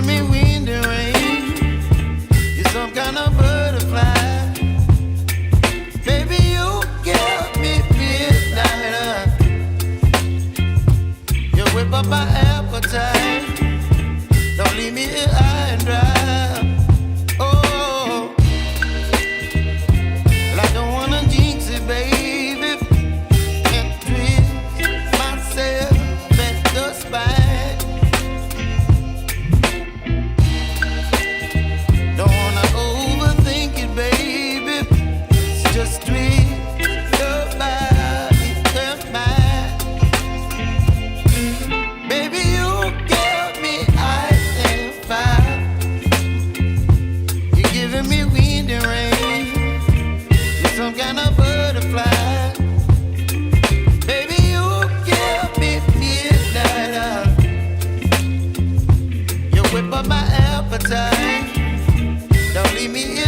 giving me wind and rain. You're some kind of butterfly. Baby, you give me midnight. You whip up my appetite. Don't leave me here high and dry. Oh, well, I don't wanna jinx it, baby, and twist myself at the spine. Don't wanna overthink it, baby. It's just twist your body and mine. Baby, you give me ice and fire. You're giving me wind and rain. You're some kind of butterfly. Baby, you give me midnight. You whip up my appetite. Don't leave me